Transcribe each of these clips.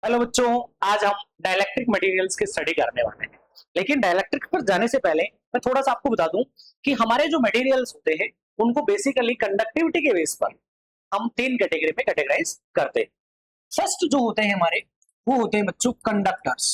Hello बच्चों, आज हम डाइलेक्ट्रिक मटेरियल्स की स्टडी करने वाले हैं। लेकिन डाइलेक्ट्रिक पर जाने से पहले मैं थोड़ा सा आपको बता दूं कि हमारे जो मटेरियल्स होते हैं उनको बेसिकली कंडक्टिविटी के बेस पर हम तीन कैटेगरी में कैटेगराइज करते हैं। फर्स्ट जो होते हैं हमारे, वो होते हैं बच्चों कंडक्टर्स।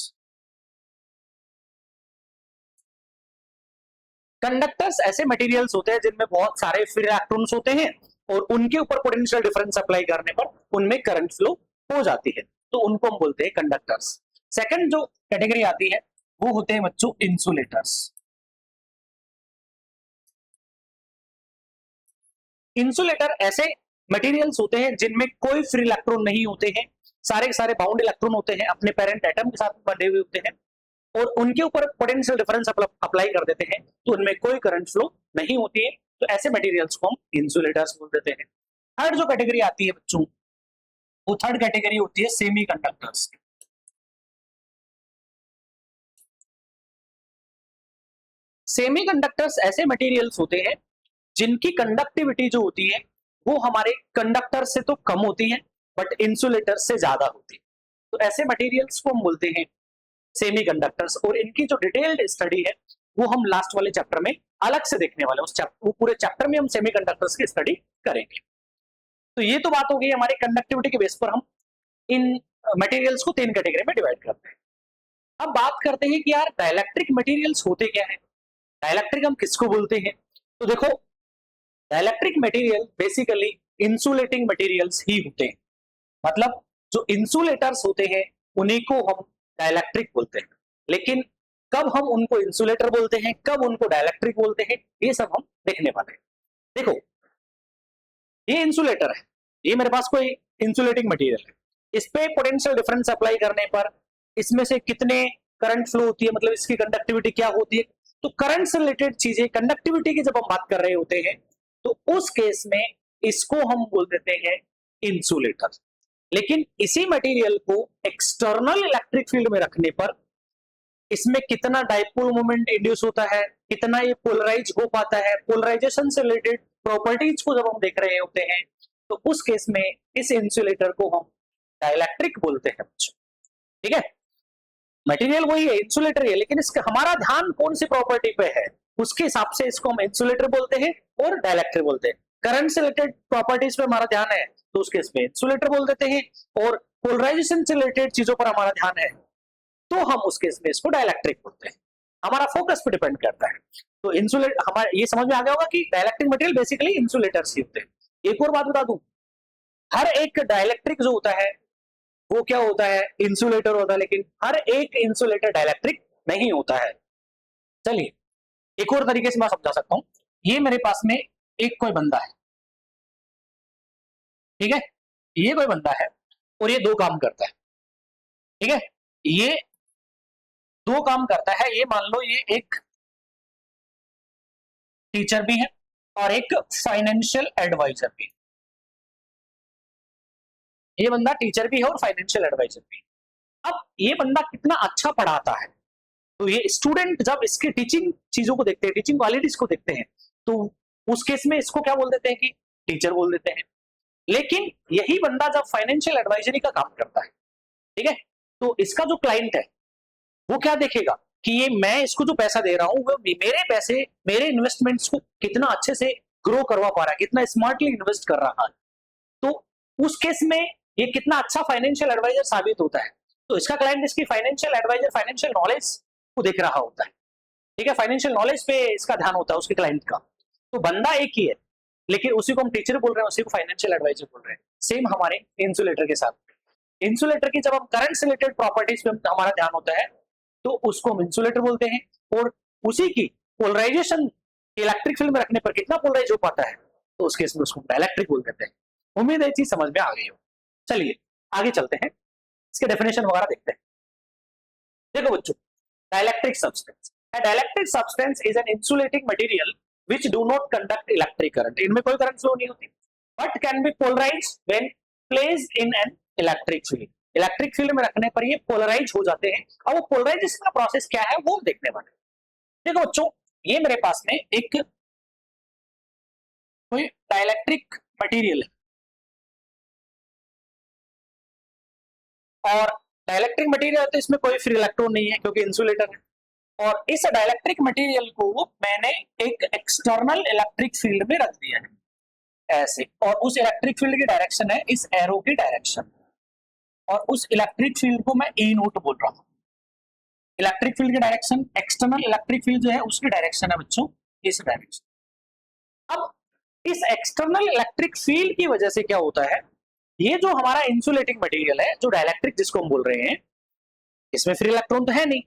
कंडक्टर्स ऐसे मटेरियल्स होते हैं जिनमें बहुत सारे फ्री इलेक्ट्रॉन्स होते हैं और उनके ऊपर पोटेंशियल डिफरेंस अप्लाई करने पर उनमें करंट फ्लो हो जाती है, तो उनको हम बोलते हैं कंडक्टर्स। सेकंड जो कैटेगरी आती है वो होते हैं बच्चों इंसुलेटर्स। इंसुलेटर ऐसे मटेरियल्स होते हैं जिनमें कोई फ्री इलेक्ट्रॉन नहीं होते हैं, सारे के सारे बाउंड इलेक्ट्रॉन होते हैं, अपने पेरेंट एटम के साथ बंधे हुए होते हैं और उनके ऊपर पोटेंशियल डिफरेंस अप्लाई कर देते हैं तो उनमें कोई करंट फ्लो नहीं होती है, तो ऐसे मटेरियल्स को हम इंसुलेटर्स बोल देते हैं। थर्ड जो कैटेगरी आती है बच्चों, वो थर्ड कैटेगरी होती है सेमी कंडक्टर्स। सेमी कंडक्टर्स ऐसे मटेरियल्स होते हैं जिनकी कंडक्टिविटी जो होती है वो हमारे कंडक्टर से तो कम होती है बट इंसुलेटर से ज्यादा होती है, तो ऐसे मटेरियल्स को हम बोलते हैं सेमी कंडक्टर्स। और इनकी जो डिटेल्ड स्टडी है वो हम लास्ट वाले चैप्टर में अलग से देखने वाले हैं। वो पूरे चैप्टर में हम सेमी कंडक्टर्स की स्टडी करेंगे। तो ये तो बात हो गई हमारे कंडक्टिविटी के बेस पर हम इन मटेरियल्स को तीन कैटेगरी में डिवाइड करते हैं। अब बात करते हैं कि यार डाइलेक्ट्रिक मटेरियल्स होते क्या है, डाइलेक्ट्रिक हम किसको बोलते हैं। तो देखो, dielectric material basically insulating materials ही होते हैं, मतलब जो इंसुलेटर्स होते हैं उन्हीं को हम डाइलेक्ट्रिक बोलते हैं। लेकिन कब हम उनको इंसुलेटर बोलते हैं, कब उनको डाइलेक्ट्रिक बोलते हैं, ये सब हम देखने वाले हैं। देखो, ये इंसुलेटर है, ये मेरे पास कोई इंसुलेटिंग मटेरियल है, इस पे पोटेंशियल डिफरेंस अप्लाई करने पर इसमें से कितने करंट फ्लो होती है, मतलब इसकी कंडक्टिविटी क्या होती है। तो करंट से रिलेटेड चीजें, कंडक्टिविटी की जब हम बात कर रहे होते हैं तो उस केस में इसको हम बोल देते हैं इंसुलेटर। लेकिन इसी मटेरियल को एक्सटर्नल इलेक्ट्रिक फील्ड में रखने पर इसमें कितना डाइपोल मोमेंट इंड्यूस होता है, कितना ये पोलराइज हो पाता है, पोलराइजेशन से रिलेटेड प्रॉपर्टीज को जब हम देख रहे होते हैं तो उस केस में इस इंसुलेटर को हम डाइलेक्ट्रिक बोलते हैं। ठीक है, मटेरियल वही है, इंसुलेटर है, लेकिन इसका हमारा ध्यान कौन सी प्रॉपर्टी पे है उसके हिसाब से इसको हम इंसुलेटर बोलते हैं और डाइलेक्ट्रिक बोलते हैं। करंट से रिलेटेड प्रॉपर्टीज पे हमारा ध्यान है तो उसके इसमें इंसुलेटर बोल देते हैं, और पोलराइजेशन से रिलेटेड चीजों पर हमारा ध्यान है तो हम उसके इसमें इसको डाइलेक्ट्रिक बोलते हैं। हमारा फोकस पे डिपेंड करता है। तो इंसुलेट हमारा ये समझ में आ गया होगा कि डाइलेक्ट्रिक मटेरियल बेसिकली इंसुलेटर्स ही होते हैं। एक और बात बता दूं, हर एक डाइलेक्ट्रिक जो होता है वो क्या होता है, इंसुलेटर होता है, लेकिन हर एक इंसुलेटर डाइलेक्ट्रिक नहीं होता है। चलिए एक और तरीके से मैं समझा सकता हूं। ये मेरे पास में एक कोई बंदा है, ठीक है, ये कोई बंदा है और ये दो काम करता है। ठीक है, ये दो काम करता है, ये मान लो ये एक टीचर भी है और एक फाइनेंशियल एडवाइजर भी है। ये बंदा टीचर भी है और फाइनेंशियल एडवाइजर भी है। अब ये बंदा कितना अच्छा पढ़ाता है, तो ये स्टूडेंट जब इसके टीचिंग चीजों को देखते हैं, टीचिंग क्वालिटीज को देखते हैं, तो उस केस में इसको क्या बोल देते हैं कि टीचर बोल देते हैं। लेकिन यही बंदा जब फाइनेंशियल एडवाइजरी का काम करता है, ठीक है, तो इसका जो क्लाइंट है वो क्या देखेगा कि ये मैं इसको जो पैसा दे रहा हूं वो मेरे पैसे, मेरे इन्वेस्टमेंट्स को कितना अच्छे से ग्रो करवा पा रहा है, कितना स्मार्टली इन्वेस्ट कर रहा है। तो उस केस में ये कितना अच्छा फाइनेंशियल एडवाइजर साबित होता है। तो इसका क्लाइंट इसकी फाइनेंशियल एडवाइजर, फाइनेंशियल नॉलेज को देख रहा होता है। ठीक है, फाइनेंशियल नॉलेज पे इसका ध्यान होता है उसके क्लाइंट का। तो बंदा एक ही है लेकिन उसी को हम टीचर बोल रहे हैं, उसी को फाइनेंशियल एडवाइजर बोल रहे हैं। सेम हमारे इंसुलेटर के साथ, इंसुलेटर की जब हम करंट से रिलेटेड प्रॉपर्टीज पे हमारा ध्यान होता है तो उसको हम इंसुलेटर बोलते हैं, और उसी की पोलराइजेशन इलेक्ट्रिक फील्ड में रखने पर कितना पोलराइज हो पाता है तो उस केस में उसको डाइलेक्ट्रिक बोल देते हैं। उम्मीद है ये चीज समझ में आ गई हो। चलिए आगे चलते हैं, इसके डेफिनेशन वगैरह देखते हैं। देखो बच्चों, dielectric substance, a dielectric substance is an insulating material which do not conduct electric current, इनमें कोई करंट फ्लो नहीं होती, but can be polarized when placed in an electric field, electric field में रखने पर ये पोलराइज हो जाते हैं। अब वो पोलराइजेशन का प्रोसेस क्या है वो देखने वाले। देखो बच्चों, ये मेरे पास में एक कोई डाइलेक्ट्रिक मटेरियल है और डाइलेक्ट्रिक मटेरियल तो इसमें कोई फ्री इलेक्ट्रॉन नहीं है क्योंकि इंसुलेटर है। और इस डाइलेक्ट्रिक मटेरियल को मैंने एक एक्सटर्नल इलेक्ट्रिक फील्ड में रख दिया है ऐसे, और उस इलेक्ट्रिक फील्ड की डायरेक्शन है इस एरो की डायरेक्शन, और उस इलेक्ट्रिक फील्ड को मैं ई नोट बोल रहा हूँ। इलेक्ट्रिक फील्ड की डायरेक्शन, एक्सटर्नल इलेक्ट्रिक फील्ड जो है उसकी डायरेक्शन है बच्चों इस डायरेक्शन। अब इस एक्सटर्नल इलेक्ट्रिक फील्ड की वजह से क्या होता है, ये जो हमारा इंसुलेटिंग मटेरियल है, जो डाइलेक्ट्रिक जिसको हम बोल रहे हैं, इसमें फ्री इलेक्ट्रॉन तो है नहीं,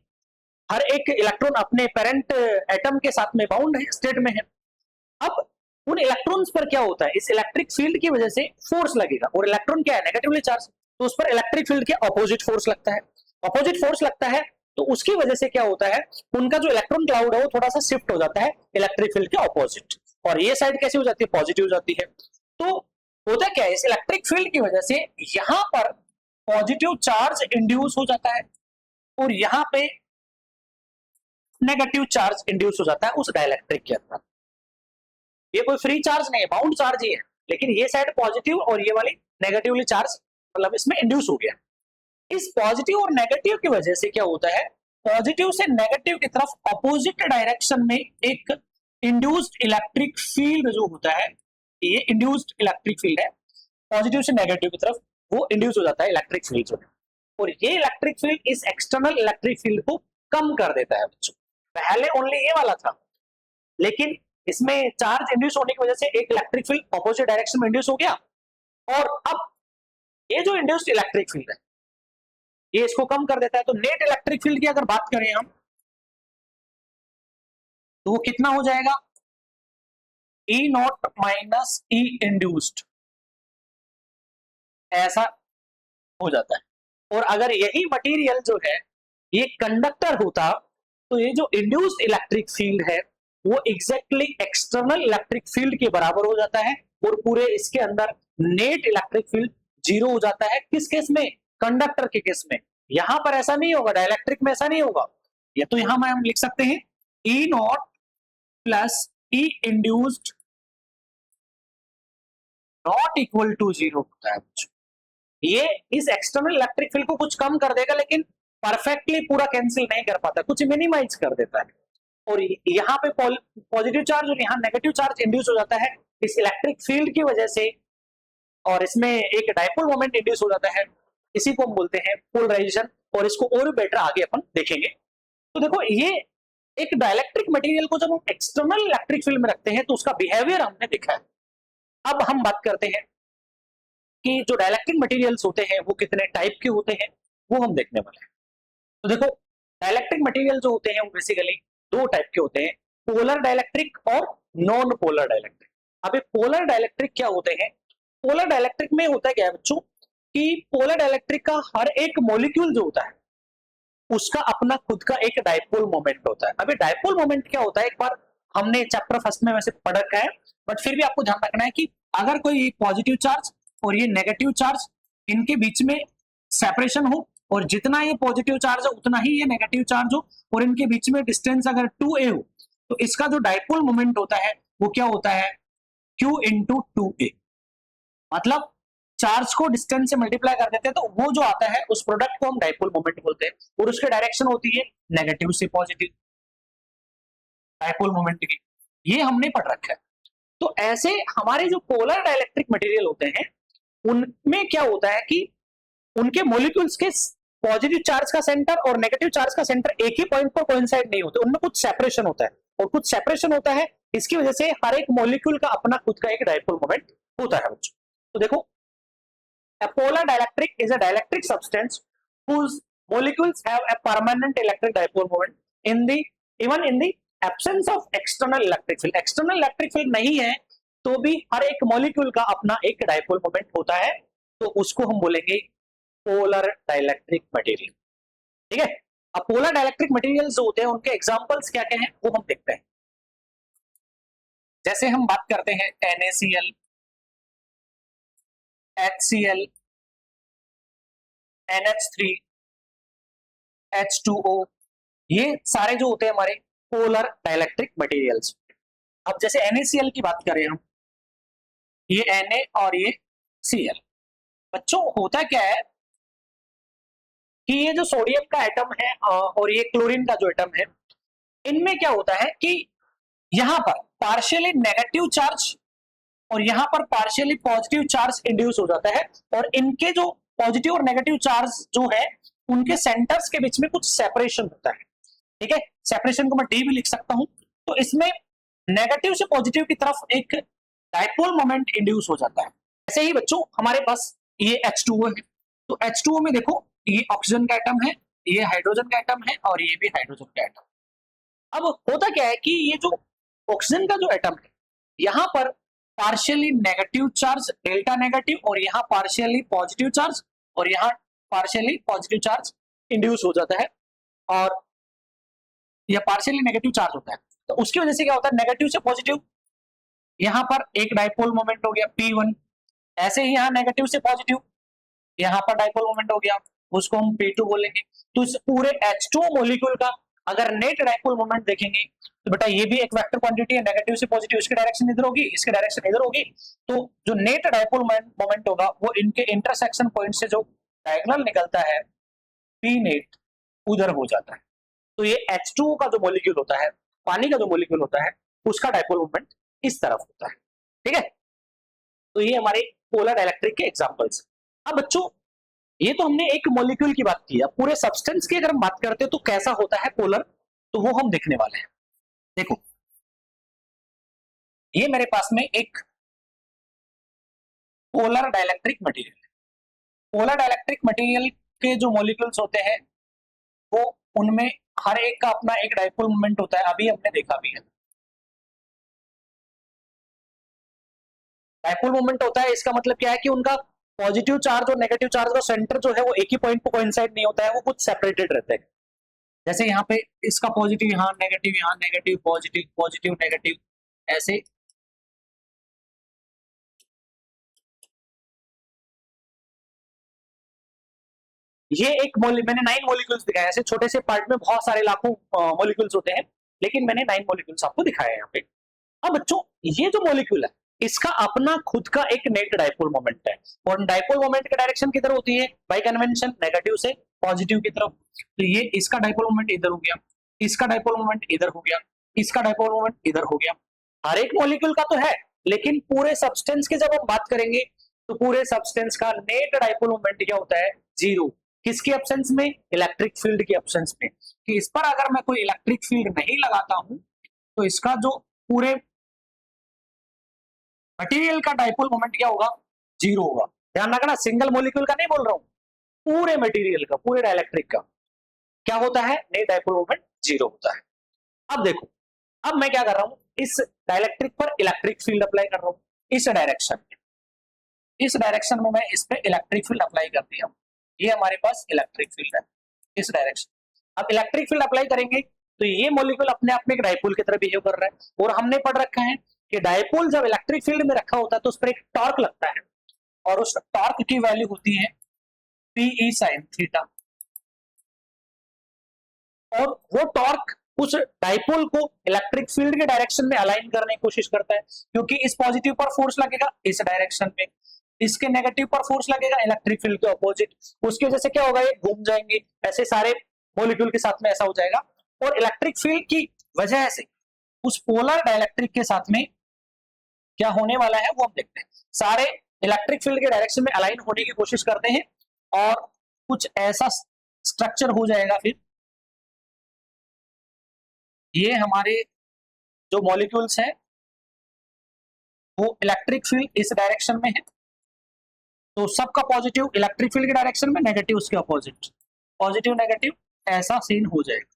हर एक इलेक्ट्रॉन अपने पेरेंट एटम के साथ में बाउंड है, स्टेट में है। अब उन इलेक्ट्रॉन्स पर क्या होता है, इस इलेक्ट्रिक फील्ड की वजह से फोर्स लगेगा, और इलेक्ट्रॉन क्या है, नेगेटिवली चार्ज, तो उस पर इलेक्ट्रिक फील्ड के अपोजिट फोर्स लगता है। अपोजिट फोर्स लगता है तो उसकी वजह से क्या होता है, उनका जो इलेक्ट्रॉन क्लाउड है वो थोड़ा सा शिफ्ट हो जाता है इलेक्ट्रिक फील्ड के अपोजिट, और ये साइड कैसी हो जाती है, पॉजिटिव हो जाती है। तो होता क्या है, इस इलेक्ट्रिक फील्ड की वजह से यहां पर पॉजिटिव चार्ज इंड्यूस हो जाता है, और यहां पे नेगेटिव चार्ज इंड्यूस हो जाता है उस डाइलेक्ट्रिक के अंदर। ये कोई फ्री चार्ज नहीं है, बाउंड चार्ज ही है, लेकिन ये साइड पॉजिटिव और ये वाली नेगेटिवली चार्ज, मतलब इसमें इंड्यूस हो गया। इस पॉजिटिव और नेगेटिव की वजह से क्या होता है, पॉजिटिव से नेगेटिव की तरफ अपोजिट डायरेक्शन में एक इंड्यूस्ड इलेक्ट्रिक फील्ड जो होता है, ये इंड्यूस्ड इलेक्ट्रिक फील्ड है, पॉजिटिव से नेगेटिव की तरफ वो इंड्यूस हो जाता है इलेक्ट्रिक फील्ड जो है, और ये इलेक्ट्रिक फील्ड इस एक्सटर्नल इलेक्ट्रिक फील्ड को कम कर देता है बच्चों। पहले ओनली ये वाला था, लेकिन इसमें चार्ज इंड्यूस होने की वजह से एक इलेक्ट्रिक फील्ड अपोजिट डायरेक्शन में इंड्यूस हो गया, और अब ये जो इंड्यूस्ड इलेक्ट्रिक फील्ड है ये इसको कम कर देता है। तो नेट इलेक्ट्रिक फील्ड की अगर बात करें हम, तो वो कितना हो जाएगा, E not minus E induced, ऐसा हो जाता है। और अगर यही मटेरियल जो है ये कंडक्टर होता, तो ये जो इंड्यूस्ड इलेक्ट्रिक फील्ड है वो एग्जैक्टली एक्सटर्नल इलेक्ट्रिक फील्ड के बराबर हो जाता है, और पूरे इसके अंदर नेट इलेक्ट्रिक फील्ड जीरो हो जाता है। किस केस में, कंडक्टर के केस में। यहां पर ऐसा नहीं होगा, डाइलेक्ट्रिक में ऐसा नहीं होगा। ये तो यहां हम लिख सकते हैं E not plus E induced not equal to zero होता है। ये इस एक्सटर्नल इलेक्ट्रिक फील्ड को कुछ कम कर देगा, लेकिन परफेक्टली पूरा कैंसिल नहीं कर पाता, कुछ मिनिमाइज कर देता है। और यहाँ पे पॉजिटिव चार्ज और यहाँ नेगेटिव चार्ज इंड्यूस हो जाता है इस इलेक्ट्रिक फील्ड की वजह से, और इसमें एक डाइपोल मोमेंट इंड्यूस हो जाता है, इसी को हम बोलते हैं पोलराइजेशन, और इसको और भी बेटर आगे अपन देखेंगे। तो देखो, ये एक डाइलेक्ट्रिक मटेरियल को जब हम एक्सटर्नल इलेक्ट्रिक फील्ड में रखते हैं तो उसका बिहेवियर हमने देखा है। अब हम बात करते हैं कि जो डाइलेक्ट्रिक मटेरियल्स होते हैं वो कितने टाइप के होते हैं, वो हम देखने वाले हैं। तो देखो, डाइलेक्ट्रिक मटेरियल जो होते हैं वो बेसिकली दो टाइप के होते हैं, पोलर डाइलेक्ट्रिक और नॉन पोलर डाइलेक्ट्रिक। अब पोलर डाइलेक्ट्रिक क्या होते हैं, पोलर डाइलेक्ट्रिक में होता है क्या है बच्चों, कि पोलर डाइलेक्ट्रिक का हर एक मॉलिक्यूल जो होता है उसका अपना खुद का एक डाइपोल मोमेंट होता है। अभी डाइपोल मोमेंट क्या होता है, एक बार हमने चैप्टर फर्स्ट में वैसे पढ़ रखा है, बट फिर भी आपको ध्यान रखना है कि अगर कोई पॉजिटिव चार्ज और ये नेगेटिव चार्ज, इनके बीच में सेपरेशन हो, और जितना ये पॉजिटिव चार्ज है उतना ही ये नेगेटिव चार्ज हो, और इनके बीच में डिस्टेंस अगर 2a हो, तो इसका जो डाइपोल मोमेंट होता है वो क्या होता है, q इंटू 2a। मतलब चार्ज को डिस्टेंस से मल्टीप्लाई कर देते हैं तो वो जो आता है उस प्रोडक्ट को हम डाइपोल मोमेंट बोलते हैं, और उसकी डायरेक्शन होती है नेगेटिव से पॉजिटिव, डाइपोल मोमेंट की। ये हमने पढ़ रखा है। तो ऐसे हमारे जो पोलर डाइलेक्ट्रिक मटेरियल होते हैं उनमें क्या होता है कि उनके मॉलिक्यूल्स के पॉजिटिव चार्ज का सेंटर और नेगेटिव चार्ज का सेंटर एक ही पॉइंट पर कोइंसाइड नहीं होते, उनमें कुछ सेपरेशन होता है, और कुछ सेपरेशन होता है, इसकी वजह से हर एक मॉलिक्यूल का अपना खुद का एक डाइपोल मोमेंट होता है बच्चों। तो देखो, a polar dielectric is a dielectric substance whose molecules have a permanent electric dipole moment even in the absence of external electric field। external electric field नहीं है तो भी हर एक मॉलिक्यूल का अपना एक डाइपोल मोमेंट होता है, तो उसको हम बोलेंगे पोलर डाइलेक्ट्रिक मटेरियल। ठीक है, अब पोलर डाइलेक्ट्रिक मटेरियल जो होते हैं उनके एग्जांपल्स क्या क्या हैं वो हम देखते हैं। जैसे हम बात करते हैं NaCl, HCl, NH3, H2O, ये सारे जो होते हैं हमारे पोलर डाइलेक्ट्रिक मटेरियल्स। अब जैसे NaCl की बात करें हम, ये Na और ये Cl। बच्चों होता क्या है, कि ये जो सोडियम का एटम है और ये क्लोरीन का जो एटम है, इनमें क्या होता है कि यहां पर पार्शियली नेगेटिव चार्ज और यहां पर पार्शियली पॉजिटिव चार्ज इंड्यूस हो जाता है, और इनके जो पॉजिटिव और नेगेटिव चार्ज जो है उनके सेंटर्स के बीच में कुछ सेपरेशन होता है। ठीक है, सेपरेशन को मैं डी भी लिख सकता हूं। तो इसमें नेगेटिव से पॉजिटिव की तरफ एक डाइपोल मोमेंट इंड्यूस हो जाता है। ऐसे ही बच्चों हमारे पास ये H2O है, तो H2O में देखो ये ऑक्सीजन का एटम है, ये हाइड्रोजन का एटम है और ये भी हाइड्रोजन का एटम। अब होता क्या है कि ये जो ऑक्सीजन का जो एटम है, यहां पर partially negative charge delta negative और यहाँ पार्शियली पॉजिटिव चार्ज और यहाँ पार्शियली पॉजिटिव चार्ज इंड्यूस हो जाता है, और यह पार्शियली नेगेटिव चार्ज होता है। तो उसकी वजह से क्या होता है, नेगेटिव से पॉजिटिव, यहां पर एक डाइपोल मोमेंट हो गया P1, ऐसे ही यहाँ नेगेटिव से पॉजिटिव, यहाँ पर डाइपोल मोमेंट हो गया, उसको हम P2 बोलेंगे। तो इस पूरे H2O मॉलिक्यूल का अगर नेट डाइपोल मोमेंट देखेंगे तो बेटा ये भी एक वेक्टर क्वांटिटी है, नेगेटिव से पॉजिटिव, इसकी डायरेक्शन इधर होगी, इसकी डायरेक्शन इधर होगी। तो जो नेट डाइपोल मोमेंट होगा वो इनके इंटरसेक्शन पॉइंट से जो डायगोनल निकलता है P नेट उधर हो जाता है। तो ये H2O का जो मॉलिक्यूल होता है, पानी का जो मॉलिक्यूल होता है, उसका डाइपोल मोमेंट इस तरफ होता है। ठीक है, तो ये हमारे पोलर इलेक्ट्रिक के एग्जांपल्स। अब बच्चों ये तो हमने एक मॉलिक्यूल की बात की है, पूरे सब्सटेंस की अगर हम बात करते हैं तो कैसा होता है पोलर, तो वो हम देखने वाले हैं। देखो ये मेरे पास में एक पोलर डाइलेक्ट्रिक मटेरियल है। पोलर डाइलेक्ट्रिक मटेरियल के जो मॉलिक्यूल्स होते हैं वो उनमें हर एक का अपना एक डाइपोल मोमेंट होता है, अभी हमने देखा भी है। डाइपोल मोमेंट होता है, इसका मतलब क्या है कि उनका पॉजिटिव चार्ज और नेगेटिव चार्ज का सेंटर जो है वो एक ही पॉइंट पर कोइंसाइड नहीं होता है, वो कुछ सेपरेटेड रहते हैं। जैसे यहाँ पे इसका पॉजिटिव यहाँ नेगेटिव पॉजिटिव पॉजिटिव नेगेटिव, ऐसे ये एक मैंने 9 मॉलिक्यूल्स दिखाए, ऐसे छोटे से पार्ट में बहुत सारे लाखों मॉलिक्यूल्स होते हैं, लेकिन मैंने 9 मॉलिक्यूल्स आपको दिखाए हैं यहाँ पे। अब बच्चों ये जो मॉलिक्यूल है इसका अपना खुद का एक नेट डाइपोल मोमेंट है, और डाइपोल मोमेंट की डायरेक्शन किधर होती है बाय कन्वेंशन, नेगेटिव से पॉजिटिव की तरफ। तो ये इसका डाइपोल मोमेंट इधर हो गया, इसका डाइपोल मोमेंट इधर हो गया, इसका डाइपोल मोमेंट इधर हो गया। हर एक मॉलिक्यूल का तो है, लेकिन पूरे सब्सटेंस की जब हम बात करेंगे तो पूरे सब्सटेंस का नेट डाइपोल मोमेंट क्या होता है, जीरो। किसकी एब्सेंस में, इलेक्ट्रिक फील्ड की एब्सेंस में। कि इस पर अगर मैं कोई इलेक्ट्रिक फील्ड नहीं लगाता हूं तो इसका जो पूरे मटेरियल का डाइपोल मोमेंट क्या होगा, जीरो होगा। ध्यान रखना, सिंगल मॉलिक्यूल का नहीं बोल रहा हूं, पूरे मटेरियल का, पूरे डाइलेक्ट्रिक का क्या होता है, नेट डाइपोल मोमेंट जीरो होता है। अब देखो, अब मैं क्या कर रहा हूं, इस डाइलेक्ट्रिक पर इलेक्ट्रिक फील्ड अप्लाई कर रहा हूं, इस डायरेक्शन में, इस डायरेक्शन में मैं इस पे इलेक्ट्रिक फील्ड अप्लाई कर दिया। ये हमारे पास इलेक्ट्रिक फील्ड है इस डायरेक्शन। अब इलेक्ट्रिक फील्ड अप्लाई करेंगे तो ये मॉलिक्यूल अपने आप में एक डाइपोल की तरह बिहेव कर रहा है, और हमने पढ़ रखा है कि डाइपोल जब इलेक्ट्रिक फील्ड में रखा होता है तो उस पर एक टॉर्क लगता है, और उस टॉर्क की वैल्यू होती है Pe sin थीटा। और वो टॉर्क उस डाइपोल को इलेक्ट्रिक फील्ड के डायरेक्शन में अलाइन करने की कोशिश करता है, क्योंकि इस पॉजिटिव पर फोर्स लगेगा इस डायरेक्शन में, इसके नेगेटिव पर फोर्स लगेगा इलेक्ट्रिक फील्ड के ऑपोजिट, उसकी वजह से क्या होगा, ये घूम जाएंगे, ऐसे सारे मॉलिक्यूल के साथ में ऐसा हो जाएगा। और इलेक्ट्रिक फील्ड की वजह से उस पोलर डाइलेक्ट्रिक के साथ में क्या होने वाला है वो हम देखते हैं। सारे इलेक्ट्रिक फील्ड के डायरेक्शन में अलाइन होने की कोशिश करते हैं, और कुछ ऐसा स्ट्रक्चर हो जाएगा, फिर ये हमारे जो मॉलिक्यूल्स हैं वो इलेक्ट्रिक फील्ड इस डायरेक्शन में है, तो सबका पॉजिटिव इलेक्ट्रिक फील्ड के डायरेक्शन में, नेगेटिव उसके अपोजिट, पॉजिटिव नेगेटिव ऐसा सीन हो जाएगा।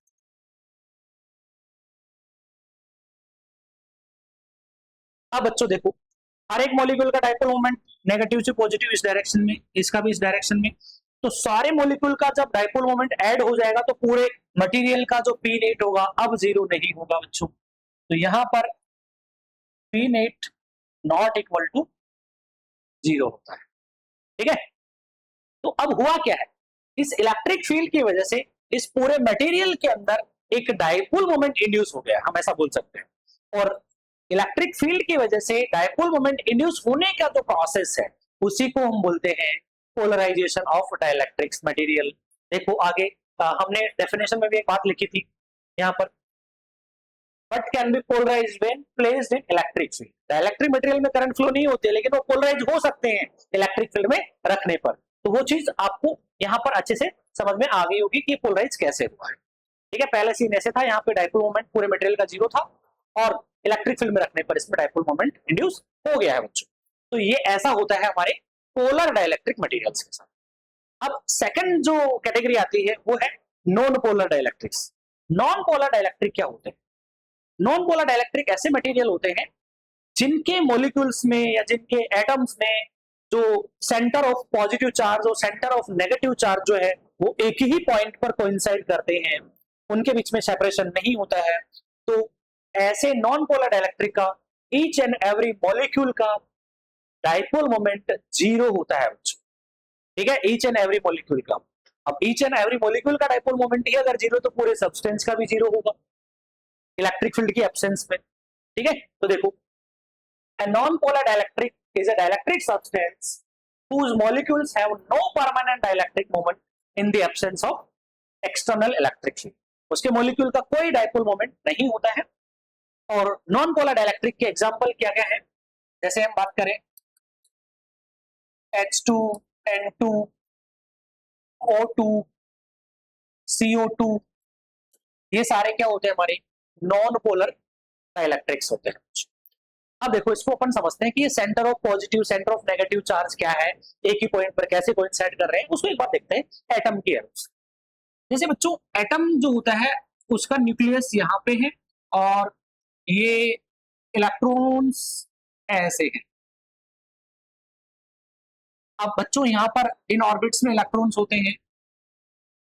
अब बच्चों देखो, हर एक मॉलिक्यूल का डाइपोल मोमेंट नेगेटिव से पॉजिटिव इस डायरेक्शन में, इसका भी इस डायरेक्शन में। तो सारे मॉलिक्यूल का जब डाइपोल मोमेंट ऐड हो जाएगा तो पूरे मटेरियल का जो पी नेट होगा अब जीरो नहीं होगा बच्चों। तो यहां पर P net not equal to zero होता है। ठीक है, तो अब हुआ क्या है, इस इलेक्ट्रिक फील्ड की वजह से इस पूरे मटेरियल के अंदर एक डाइपोल मोमेंट इंड्यूस हो गया, हम ऐसा बोल सकते हैं। और इलेक्ट्रिक फील्ड की वजह से डाइपोल मोमेंट इंड्यूस होने का जो प्रोसेस है उसी को हम बोलते हैं पोलराइजेशन ऑफ डाइलेक्ट्रिक्स मटेरियल, देखो आगे हमने डेफिनेशन में भी एक बात लिखी थी यहाँ पर, but can be polarised when placed in electric field. Electric material में करंट फ्लो नहीं होते लेकिन वो पोलराइज हो सकते हैं इलेक्ट्रिक फील्ड में रखने पर। तो वो चीज आपको यहाँ पर अच्छे से समझ में आ गई होगी कि पोलराइज कैसे हुआ है। ठीक है, पहले सीन ऐसे था, यहाँ पे डाइपोल मोमेंट पूरे मटेरियल का जीरो था और इलेक्ट्रिक फील्ड में रखने पर इसमें डाइपोल मोमेंट इंड्यूस हो गया है बच्चों। तो ये ऐसा होता है हमारे पोलर डाइलेक्ट्रिक मटेरियल्स के साथ। अब सेकंड जो कैटेगरी आती है वो है non polar dielectrics. Non polar dielectric क्या होते हैं? नॉन पोलर डाइलेक्ट्रिक ऐसे मटेरियल होते हैं जिनके मॉलिक्यूल्स में या जिनके एटम्स में जो सेंटर ऑफ पॉजिटिव चार्ज और सेंटर ऑफ नेगेटिव चार्ज जो है वो एक ही पॉइंट पर कोइंसाइड करते हैं, उनके बीच में सेपरेशन नहीं होता है। तो ऐसे नॉन पोलर डाइलेक्ट्रिक का ईच एंड एवरी मॉलिक्यूल का डाइपोल मोमेंट जीरो होता है। ठीक है, ईच एंड एवरी मॉलिक्यूल का। अब ईच एंड एवरी मॉलिक्यूल का डाइपोल मोमेंट ही अगर जीरो तो पूरे सब्सटेंस का भी जीरो होगा इलेक्ट्रिक फील्ड की एब्सेंस में। ठीक है, तो देखो a non-polar dielectric is a dielectric substance whose molecules have no permanent dielectric moment in the absence of external electric field। उसके मॉलिक्यूल का कोई डाइपोल मोमेंट नहीं होता है। और नॉन पोलर डाइलेक्ट्रिक के एग्जांपल क्या क्या है, जैसे हम बात करें H2, N2, O2, CO2, ये सारे क्या होते हैं हमारे नॉन पोलर डाइलेक्ट्रिक्स होते हैं। अब देखो इसको अपन समझते हैं कि ये centre of positive centre of negative charge क्या है, एक ही पॉइंट पर कैसे कोइंसाइड कर रहे हैं, उसको एक बात देखते हैं एटम की एरोस। जैसे बच्चों एटम जो होता है उसका न्यूक्लियस यहाँ पे है और ये इलेक्ट्रॉन्स ऐसे हैं। अब बच्चों यहाँ पर इन ऑर्बिट्स में इलेक्ट्रॉन्स होते हैं,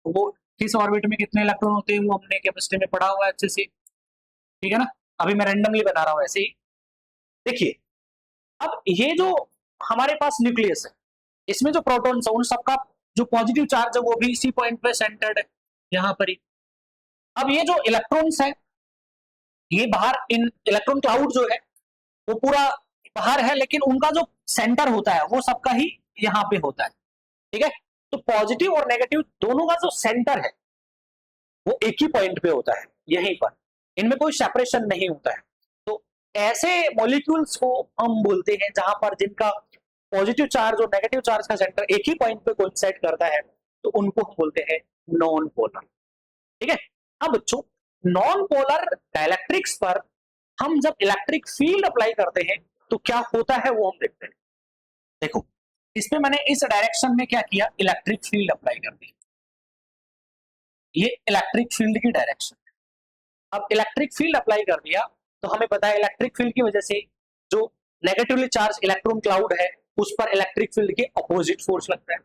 वो किस ऑर्बिट में कितने इलेक्ट्रॉन होते हैं वो हमने केमिस्ट्री में पढ़ा हुआ है अच्छे से। ठीक है ना, अभी मैं रैंडमली बता रहा हूँ ऐसे ही। देखिए अब ये जो हमारे पास न्यूक्लियस है इसमें जो प्रोटॉन्स है उन सबका जो पॉजिटिव चार्ज है वो भी इसी पॉइंट पे सेंटर्ड है यहां पर ही। अब ये जो इलेक्ट्रॉन्स है ये बाहर इन इलेक्ट्रॉन क्लाउड जो है वो पूरा बाहर है लेकिन उनका जो सेंटर होता है वो सबका ही यहाँ पे होता है। ठीक है, तो पॉजिटिव और नेगेटिव दोनों का जो सेंटर है वो एक ही पॉइंट पे होता है यहीं पर, इनमें कोई सेपरेशन नहीं होता है। तो ऐसे मॉलिक्यूल्स को हम बोलते हैं जहां पर जिनका पॉजिटिव चार्ज और नेगेटिव चार्ज का सेंटर एक ही पॉइंट पे कोइंसाइड करता है, तो उनको हम बोलते हैं नॉन पोलर। ठीक है, अब बच्चों नॉन पोलर डाइलेक्ट्रिक्स पर हम जब इलेक्ट्रिक फील्ड अप्लाई करते हैं तो क्या होता है वो हम देखते हैं। देखो इसमें मैंने इस डायरेक्शन में क्या किया, इलेक्ट्रिक फील्ड अप्लाई कर दी, ये इलेक्ट्रिक फील्ड की डायरेक्शन। अब इलेक्ट्रिक फील्ड अप्लाई कर दिया तो हमें पता है इलेक्ट्रिक फील्ड की वजह से जो नेगेटिवली चार्ज इलेक्ट्रॉन क्लाउड है उस पर इलेक्ट्रिक फील्ड के अपोजिट फोर्स लगता है।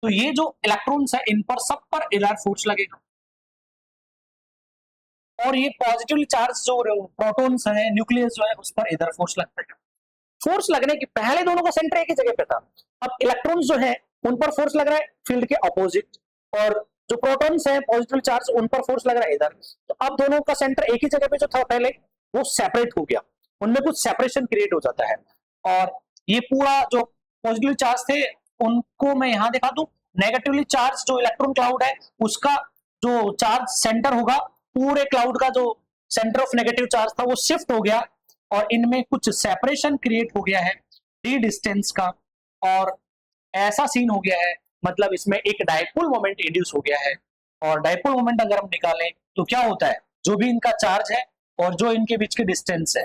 तो ये जो इलेक्ट्रॉन्स है इन पर सब पर इधर फोर्स लगेगा और ये पॉजिटिवली चार्ज जो प्रोटॉन्स है न्यूक्लियस जो है उस पर इधर फोर्स लगता है। फोर्स लगने के पहले दोनों का सेंटर एक ही जगह पे था, अब इलेक्ट्रॉन्स जो है उन पर फोर्स लग रहा है फील्ड के अपोजिट और जो प्रोटॉन्स है पॉजिटिव चार्ज उन पर फोर्स लग रहा है इधर। तो अब दोनों का सेंटर एक ही जगह पे जो था पहले वो सेपरेट हो गया, उनमें कुछ सेपरेशन क्रिएट हो जाता है और ये पूरा जो पॉजिटिव चार्ज थे उनको मैं यहां दिखा दूं, नेगेटिवली चार्ज जो इलेक्ट्रॉन क्लाउड है उसका जो चार्ज सेंटर होगा पूरे क्लाउड का जो सेंटर ऑफ नेगेटिव चार्ज था वो शिफ्ट हो गया और इनमें कुछ सेपरेशन क्रिएट हो गया है डी डिस्टेंस का और ऐसा सीन हो गया है, मतलब इसमें एक डाइपोल मोमेंट इंड्यूस हो गया है। और डाइपोल मोमेंट अगर हम निकालें तो क्या होता है, जो भी इनका चार्ज है और जो इनके बीच की डिस्टेंस है,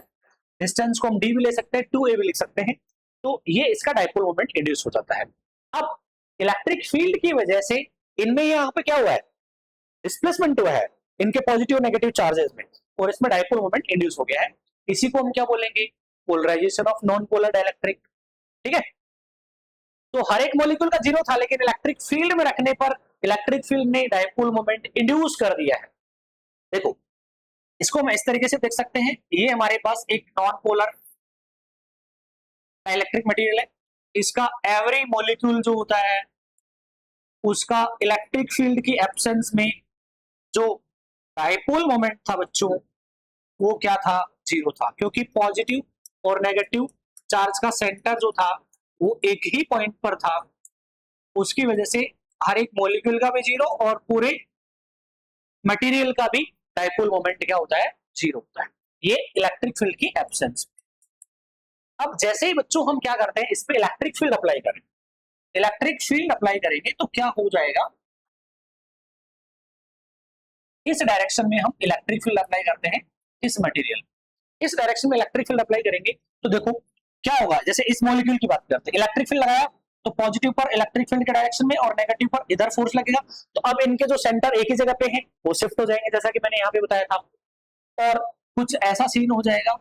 डिस्टेंस को हम डी भी ले सकते हैं 2a भी लिख सकते हैं, तो ये इसका डाइपोल मोमेंट इंड्यूस हो जाता है। अब इलेक्ट्रिक फील्ड की वजह से इनमें यहाँ पे क्या हुआ है, डिस्प्लेसमेंट हुआ है इनके पॉजिटिव नेगेटिव चार्जेस में और इसमें डाइपोल मोमेंट इंड्यूस हो गया है। इसी को हम क्या बोलेंगे, polarisation of non polar dielectric. ठीक है, तो हर एक मॉलिक्यूल का जीरो था लेकिन इलेक्ट्रिक फील्ड में रखने पर इलेक्ट्रिक फील्ड ने डाइपोल मोमेंट इंड्यूस कर दिया है। देखो इसको हम इस तरीके से देख सकते हैं, ये हमारे पास एक नॉन पोलर डाइलेक्ट्रिक मटेरियल है, इसका एवरी मॉलिक्यूल जो होता है उसका इलेक्ट्रिक फील्ड की एब्सेंस में जो डाइपोल मोमेंट था बच्चों वो क्या था, जीरो था, क्योंकि पॉजिटिव और नेगेटिव चार्ज का सेंटर जो था वो एक ही पॉइंट पर था, उसकी वजह से हर एक मॉलिक्यूल का भी जीरो और पूरे मटेरियल का भी डाइपोल मोमेंट क्या होता है, जीरो होता है। ये इलेक्ट्रिक फील्ड की एब्सेंस। अब जैसे ही बच्चों हम क्या करते हैं, इस पे इलेक्ट्रिक फील्ड अप्लाई करें, इलेक्ट्रिक फील्ड अप्लाई करेंगे तो क्या हो जाएगा, इस डायरेक्शन में हम इलेक्ट्रिक फील्ड अप्लाई करते हैं, इस मटेरियल इस डायरेक्शन में इलेक्ट्रिक फील्ड अप्लाई करेंगे तो देखो क्या होगा। जैसे इस मॉलिक्यूल की बात करते हैं, इलेक्ट्रिक फील्ड लगाया तो पॉजिटिव पर इलेक्ट्रिक फील्ड के डायरेक्शन में और नेगेटिव पर इधर फोर्स लगेगा। तो अब इनके जो सेंटर एक ही जगह पे हैं वो शिफ्ट हो जाएंगे, जैसा कि मैंने यहाँ पे बताया था। और कुछ ऐसा सीन हो जाएगा,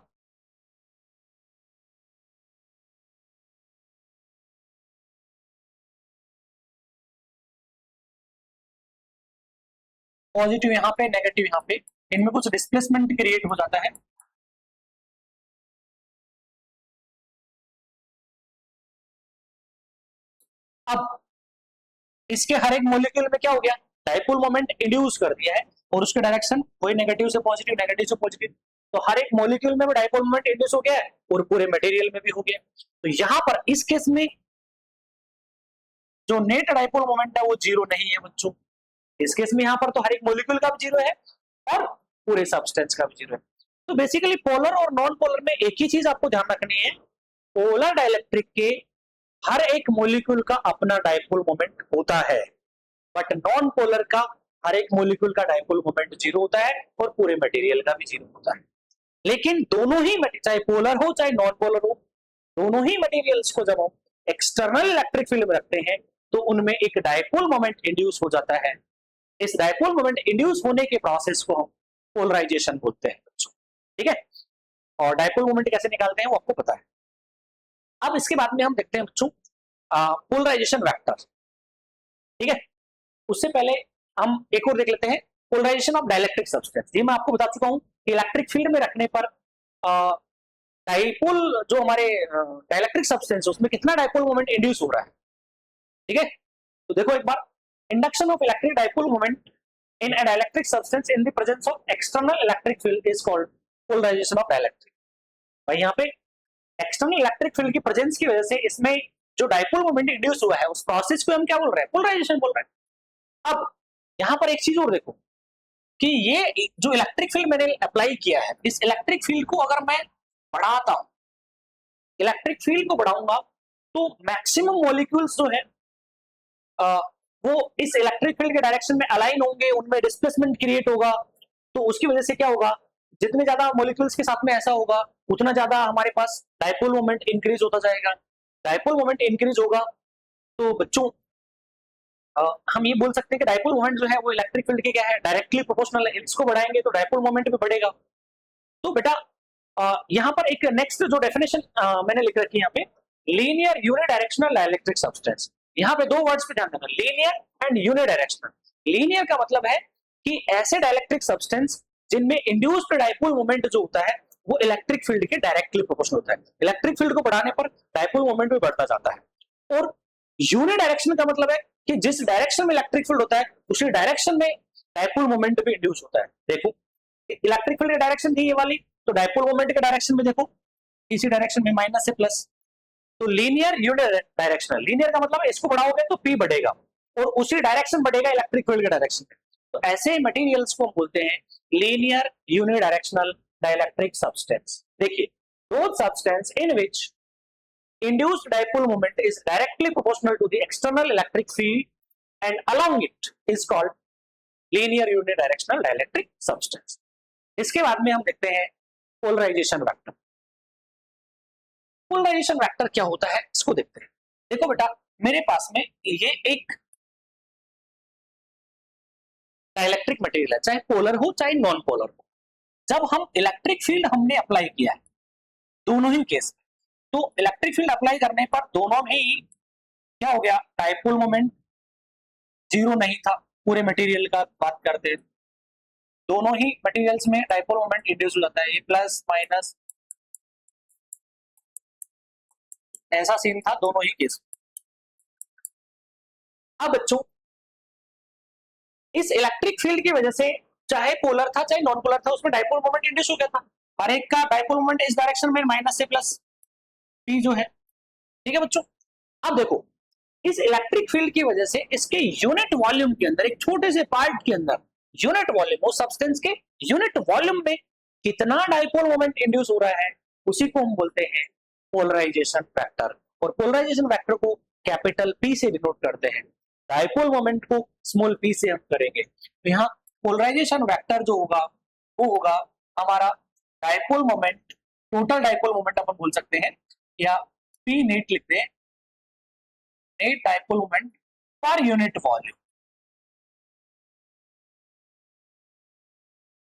पॉजिटिव यहाँ पे नेगेटिव यहाँ पे, इनमें कुछ डिस्प्लेसमेंट क्रिएट हो जाता है। अब इसके हर एक मॉलिक्यूल में क्या हो गया, डाइपोल मोमेंट इंड्यूस कर दिया है और उसके डायरेक्शन वही नेगेटिव से पॉजिटिव, नेगेटिव से पॉजिटिव। तो हर एक मॉलिक्यूल में भी डाइपोल मोमेंट इंड्यूस हो गया है और पूरे मटेरियल में भी हो गया। तो यहां पर इस केस में जो नेट डाइपोल मोमेंट है वो जीरो नहीं है बच्चों। इस केस में यहां पर तो हर एक मॉलिक्यूल का भी जीरो है और पूरे सब्सटेंस का भी जीरो है। तो बेसिकली पोलर और नॉन पोलर में एक ही चीज आपको ध्यान रखनी है, पोलर डाइलेक्ट्रिक के हर एक मॉलिक्यूल का अपना डाइपोल मोमेंट होता है, बट नॉन पोलर का हर एक मॉलिक्यूल का डाइपोल मोमेंट जीरो होता है और पूरे मटेरियल का भी जीरो होता है। लेकिन दोनों ही चाहे पोलर हो चाहे नॉन पोलर हो, दोनों ही मटेरियल्स को जब हम एक्सटर्नल इलेक्ट्रिक फील्ड में रखते हैं तो उनमें एक डाइपोल मोमेंट इंड्यूस हो जाता है। इस डाइपोल मोमेंट इंड्यूस होने के प्रोसेस को हम पोलराइजेशन बोलते हैं बच्चों, ठीक है। और डाइपोल मोमेंट कैसे निकालते हैं वो आपको पता है। अब इसके बाद में हम देखते हैं बच्चों पोलराइजेशन वेक्टर, ठीक है। उससे पहले हम एक और देख लेते हैं पोलराइजेशन ऑफ डाइलेक्ट्रिक सब्सटेंस। ये मैं आपको बता चुका हूं कि इलेक्ट्रिक फील्ड में रखने पर डाइपोल जो हमारे डाइलेक्ट्रिक सब्सटेंस उसमें कितना डाइपोल मोमेंट इंड्यूस हो रहा है, ठीक है। तो देखो एक बार, induction of electric dipole moment in a dielectric substance in the presence of external electric field is called polarisation of dielectric. भाई यहाँ पे एक्सटर्नल इलेक्ट्रिक फील्ड की प्रेजेंस की वजह से इसमें जो डाइपोल मोमेंट इंड्यूस हुआ है उस प्रोसेस को हम क्या बोल रहे हैं, पोलराइजेशन बोल रहे हैं। अब यहां पर एक चीज और देखो कि ये जो इलेक्ट्रिक फील्ड मैंने अप्लाई किया है, इस इलेक्ट्रिक फील्ड को अगर मैं बढ़ाता हूं, इलेक्ट्रिक फील्ड को बढ़ाऊंगा तो मैक्सिमम मॉलिक्यूल्स जो है वो इस इलेक्ट्रिक फील्ड के डायरेक्शन में अलाइन होंगे, उनमें डिस्प्लेसमेंट क्रिएट होगा। तो उसकी वजह से क्या होगा, जितने ज्यादा मॉलिक्यूल्स के साथ में ऐसा होगा उतना ज्यादा हमारे पास डाइपोल मोमेंट इंक्रीज होता जाएगा। डाइपोल मोमेंट इंक्रीज होगा तो बच्चों हम ये बोल सकते हैं कि डाइपोल मोमेंट जो है वो इलेक्ट्रिक फील्ड के क्या है, डायरेक्टली प्रोपोर्शनल है। इसको बढ़ाएंगे तो डाइपोल मोमेंट भी बढ़ेगा। तो बेटा यहाँ पर एक नेक्स्ट जो डेफिनेशन मैंने लिख रखी है यहाँ पे, लीनियर यूनिडायरेक्शनल डाइलेक्ट्रिक सब्सटेंस। यहाँ पे दो वर्ड्स पे ध्यान देना, लीनियर एंड यूनिडायरेक्शनल। लीनियर का मतलब है कि ऐसे डाइलेक्ट्रिक सब्सटेंस जिनमें इंड्यूस्ड डाइपोल मोमेंट जो होता है वो इलेक्ट्रिक फील्ड के डायरेक्टली प्रोपोर्शनल होता है। इलेक्ट्रिक फील्ड को बढ़ाने पर डाइपोल मोमेंट भी बढ़ता जाता है। और यूनिडायरेक्शनल का मतलब है कि जिस डायरेक्शन में इलेक्ट्रिक फील्ड होता है उसी डायरेक्शन में डाइपोल मोमेंट भी इंड्यूस होता है। देखो इलेक्ट्रिक फील्ड की डायरेक्शन थी ये वाली, तो डाइपोल मोमेंट के डायरेक्शन में देखो इसी डायरेक्शन में माइनस से प्लस। तो लीनियर यूनिडायरेक्शनल, लीनियर का मतलब इसको बढ़ाओगे तो पी बढ़ेगा और उसी डायरेक्शन बढ़ेगा इलेक्ट्रिक फील्ड के डायरेक्शन में। तो ऐसे मटेरियल्स को हम बोलते हैं लीनियर यूनिडायरेक्शनल डाइलेक्ट्रिक सब्सटेंस। देखिए both substance in which induced dipole moment is directly proportional to the external electric field and along it is called linear unidirectional dielectric substance। इसके बाद में हम देखते हैं पोलराइजेशन वेक्टर। पोलराइजेशन वेक्टर क्या होता है इसको देखते हैं। देखो बेटा मेरे पास में ये एक डाइलेक्ट्रिक मटेरियल है, चाहे पोलर हो चाहे नॉन पोलर हो। जब हम इलेक्ट्रिक फील्ड हमने अप्लाई किया है दोनों ही केस में, तो इलेक्ट्रिक फील्ड अप्लाई करने पर दोनों में ही क्या हो गया, डाइपोल मोमेंट जीरो नहीं था। पूरे मटेरियल का बात करते दोनों ही मटेरियल्स में डाइपोल मोमेंट इंड्यूस हो जाता है, ये प्लस माइनस ऐसा सीन था दोनों ही केस। अब बच्चों इस इलेक्ट्रिक फील्ड की वजह से चाहे पोलर था चाहे नॉन पोलर था उसमें डाइपोल मोमेंट इंड्यूस हो गया था। हर एक का डाइपोल मोमेंट इस डायरेक्शन में माइनस से प्लस पी जो है, ठीक है बच्चों। अब देखो इस इलेक्ट्रिक फील्ड की वजह से इसके यूनिट वॉल्यूम के अंदर, एक छोटे से पार्ट के अंदर यूनिट वॉल्यूम, उस सब्सटेंस के यूनिट वॉल्यूम में कितना डाइपोल मोमेंट इंड्यूस हो रहा है, उसी को हम बोलते हैं पोलराइजेशन वेक्टर। और पोलराइजेशन वेक्टर को कैपिटल पी से डिनोट करते हैं, डाइपोल मोमेंट को स्मॉल पी से हम करेंगे। तो यहाँ पोलराइजेशन वेक्टर जो होगा वो होगा हमारा dipole moment, total dipole moment अपन बोल सकते हैं, या पी नेट लिखते हैं, net dipole moment per unit volume,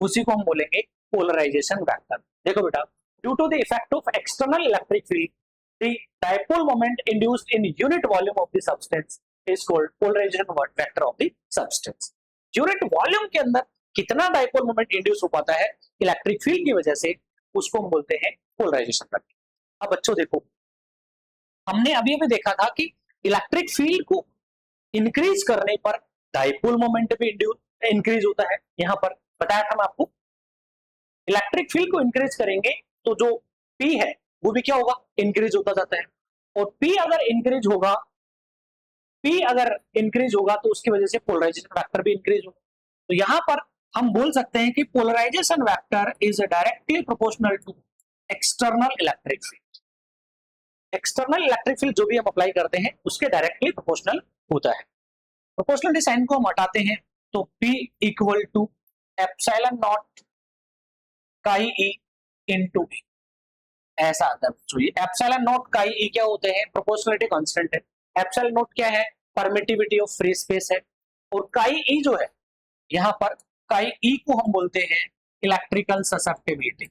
उसी को हम बोलेंगे पोलराइजेशन वेक्टर। देखो बेटा, due to the effect of external electric field, the dipole moment induced in unit volume of the substance is called polarisation vector of the substance. Unit volume के अंदर कितना dipole moment induce हो पाता है electric field की वजह से, उसको हम बोलते हैं पोलराइजेशन वेक्टर। अब बच्चों देखो, हमने अभी अभी देखा था कि इलेक्ट्रिक फील्ड को इंक्रीज करने पर डाइपोल मोमेंट भी इंक्रीज होता है। यहां पर बताया था मैं आपको, इलेक्ट्रिक फील्ड को इंक्रीज करेंगे तो जो P है वो भी क्या होगा, इंक्रीज होता जाता है। और P अगर इंक्रीज होगा तो उसकी वजह से पोलराइजेशन वेक्टर भी इंक्रीज होगा। तो यहां पर हम बोल सकते हैं कि polarisation vector is directly proportional to external electric field. External electric field जो भी हम अप्लाई करते हैं उसके डायरेक्टली प्रोपोर्शनल होता है। प्रोपोर्शनलिटी साइन को हम हटाते हैं तो P equal to epsilon not chi E into E, ऐसा आता है। तो ये एप्सिलॉन नॉट काई E क्या होते हैं, प्रोपोर्शनलिटी कांस्टेंट है। एप्सिलॉन नॉट क्या है, परमिटिविटी ऑफ फ्री स्पेस है। और काई E जो है, यहां पर काई E को हम बोलते हैं इलेक्ट्रिकल ससेप्टिबिलिटी,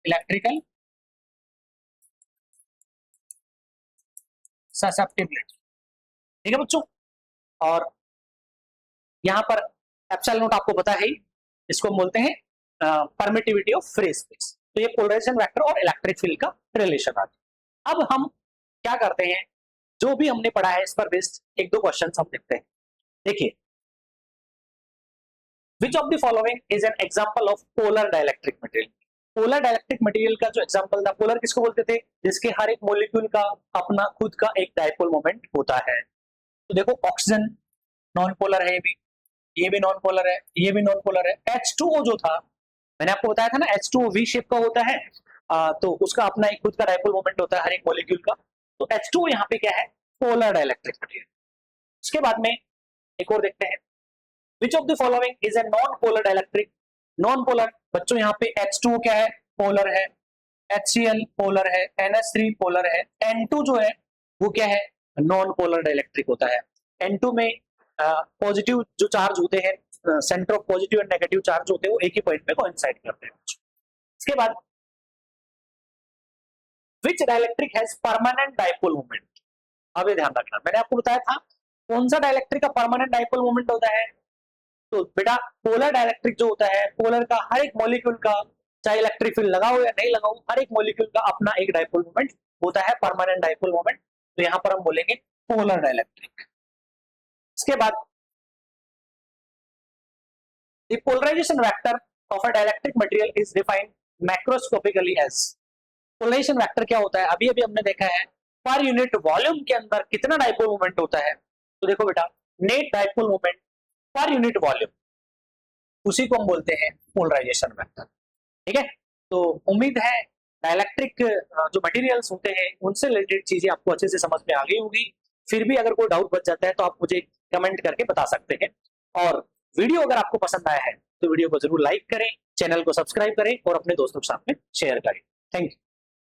इलेक्ट्रिकल ससेप्टिबिलिटी, ठीक है बच्चों। और यहां पर एप्सिलॉन नॉट आपको पता है, इसको हम बोलते हैं परमिटिविटी ऑफ फ्री स्पेस। तो ये पोलराइजेशन वेक्टर और इलेक्ट्रिक फील्ड का रिलेशन आ गया। अब हम क्या करते हैं, जो भी हमने पढ़ा है इस पर बेस्ड एक दो क्वेश्चंस हम देखते हैं। देखिए, which of the following is an example of polar dielectric material. Polar dielectric material का जो एग्जांपल था, पोलर किसको बोलते थे, जिसके हर एक मॉलिक्यूल का अपना खुद का एक डाइपोल मोमेंट होता है। तो देखो, ऑक्सीजन नॉन पोलर है, ये भी नॉन पोलर है, ये भी नॉन पोलर है। H2O जो था, मैंने आपको बताया था ना, H2O V शेप का होता है, तो उसका अपना एक खुद का डाइपोल मोमेंट होता है हर एक मॉलिक्यूल का। तो H2O यहाँ पे क्या है, पोलर डाइलेक्ट्रिक मटेरियल। उसके बाद में एक और देखते हैं, which of the following is a non polar dielectric. Non polar बच्चों, यहाँ पे H2O क्या है, पोलर है, HCl पोलर है, NH3 पोलर है, N2 जो है वो क्या है, नॉन पोलर डाइलेक्ट्रिक होता है। N2 में पॉजिटिव जो चार्ज होते हैं, centre of positive and negative charge होते हैं, वो एक ही पॉइंट पे कोइंसाइड करते हैं। इसके बाद, which dielectric has permanent dipole moment. अब ये ध्यान रखना, मैंने आपको बताया था कौन सा डाइलेक्ट्रिक का परमानेंट डाइपोल मोमेंट होता है। तो बेटा, पोलर डाइलेक्ट्रिक जो होता है, पोलर का हर एक मॉलिक्यूल का, चाहे इलेक्ट्रिक फील्ड लगाओ या नहीं लगाओ, हर एक मॉलिक्यूल का अपना एक डाइपोल मोमेंट होता है, परमानेंट डाइपोल मोमेंट। तो यहां पर हम बोलेंगे पोलर डाइलेक्ट्रिक। इसके बाद, the polarization vector of a dielectric material is defined macroscopically as। Polarisation vector क्या होता है, अभी अभी हमने देखा है, पर यूनिट वॉल्यूम के अंदर कितना डाइपोल मोमेंट होता है। तो देखो बेटा, net dipole moment per unit volume, उसी को हम बोलते हैं पोलराइजेशन वेक्टर। ठीक है, तो उम्मीद है डाइलेक्ट्रिक जो मटेरियल्स होते हैं उनसे रिलेटेड चीजें आपको अच्छे से समझ में आ गई होगी। फिर भी अगर कोई डाउट बच जाता है तो आप मुझे कमेंट करके बता सकते हैं। और वीडियो अगर आपको पसंद आया है तो वीडियो को जरूर लाइक करें, चैनल को सब्सक्राइब करें और अपने दोस्तों के साथ में शेयर करें। Thank you.